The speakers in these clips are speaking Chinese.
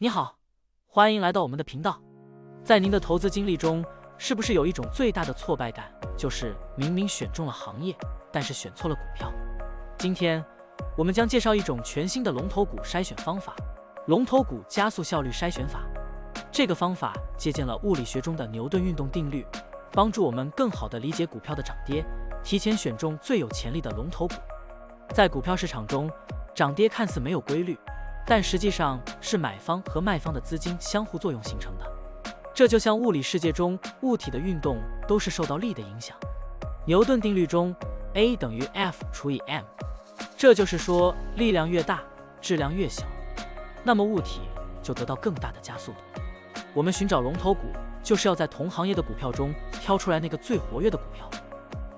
你好，欢迎来到我们的频道。在您的投资经历中，是不是有一种最大的挫败感，就是明明选中了行业，但是选错了股票？今天我们将介绍一种全新的龙头股筛选方法——龙头股加速效率筛选法。这个方法借鉴了物理学中的牛顿运动定律，帮助我们更好地理解股票的涨跌，提前选中最有潜力的龙头股。在股票市场中，涨跌看似没有规律，但实际上是买方和卖方的资金相互作用形成的。这就像物理世界中物体的运动都是受到力的影响。牛顿定律中 A 等于 F 除以 m， 这就是说力量越大，质量越小，那么物体就得到更大的加速度。我们寻找龙头股，就是要在同行业的股票中挑出来那个最活跃的股票。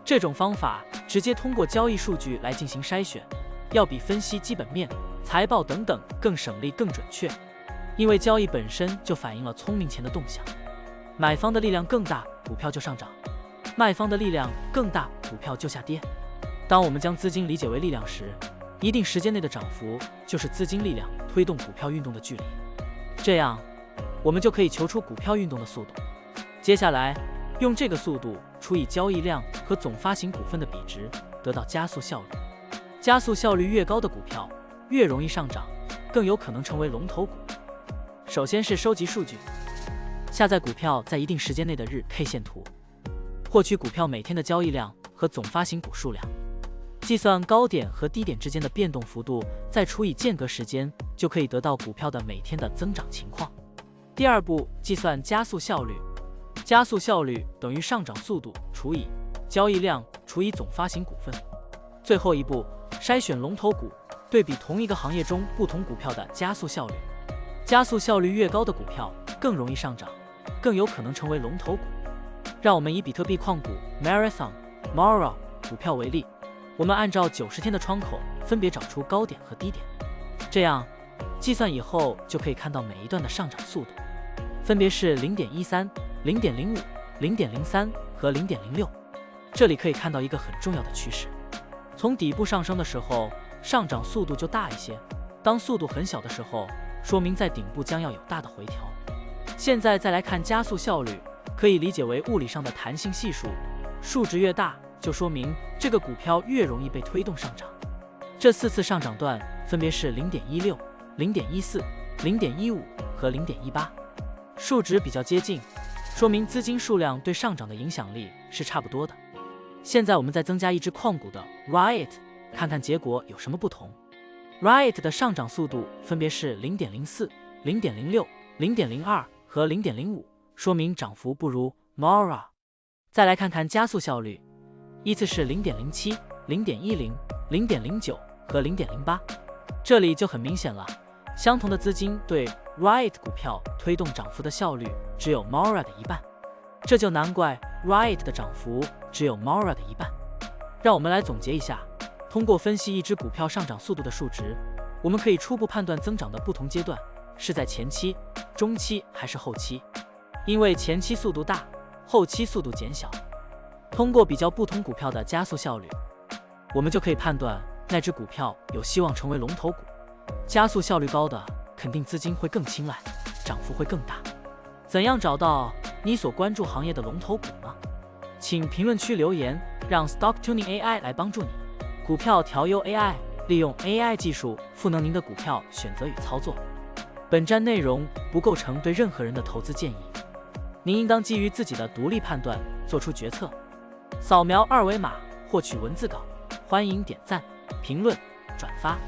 这种方法直接通过交易数据来进行筛选，要比分析基本面、财报等等更省力更准确，因为交易本身就反映了聪明钱的动向。买方的力量更大，股票就上涨；卖方的力量更大，股票就下跌。当我们将资金理解为力量时，一定时间内的涨幅就是资金力量推动股票运动的距离，这样我们就可以求出股票运动的速度。接下来用这个速度除以交易量和总发行股份的比值，得到加速效率。加速效率越高的股票越容易上涨，更有可能成为龙头股。首先是收集数据，下载股票在一定时间内的日 K 线图，获取股票每天的交易量和总发行股数量，计算高点和低点之间的变动幅度，再除以间隔时间，就可以得到股票的每天的增长情况。第二步，计算加速效率，加速效率等于上涨速度除以交易量除以总发行股份。最后一步，筛选龙头股，对比同一个行业中不同股票的加速效率。加速效率越高的股票更容易上涨，更有可能成为龙头股。让我们以比特币矿股 Marathon、Mara 股票为例，我们按照90天的窗口分别找出高点和低点，这样计算以后就可以看到每一段的上涨速度，分别是 0.13、0.05、0.03 和 0.06。这里可以看到一个很重要的趋势，从底部上升的时候，上涨速度就大一些，当速度很小的时候，说明在顶部将要有大的回调。现在再来看加速效率，可以理解为物理上的弹性系数，数值越大，就说明这个股票越容易被推动上涨。这4次上涨段分别是 0.16、0.14、0.15 和 0.18， 数值比较接近，说明资金数量对上涨的影响力是差不多的。现在我们再增加一只矿股的 Riot， 看看结果有什么不同。Riot 的上涨速度分别是 0.04、0.06、0.02 和 0.05， 说明涨幅不如 Mara。 再来看看加速效率，依次是 0.07、0.10、0.09 和 0.08， 这里就很明显了，相同的资金对 Riot 股票推动涨幅的效率只有 Mara 的一半，这就难怪 Riot 的涨幅只有 Mara 的一半。让我们来总结一下，通过分析一只股票上涨速度的数值，我们可以初步判断增长的不同阶段是在前期、中期还是后期，因为前期速度大，后期速度减小。通过比较不同股票的加速效率，我们就可以判断那只股票有希望成为龙头股。加速效率高的肯定资金会更青睐，涨幅会更大。怎样找到你所关注行业的龙头股呢？请评论区留言，让 Stock Tuning AI 来帮助你。股票调优 AI， 利用 AI 技术赋能您的股票选择与操作。本站内容不构成对任何人的投资建议，您应当基于自己的独立判断做出决策。扫描2维码获取文字稿，欢迎点赞、评论、转发。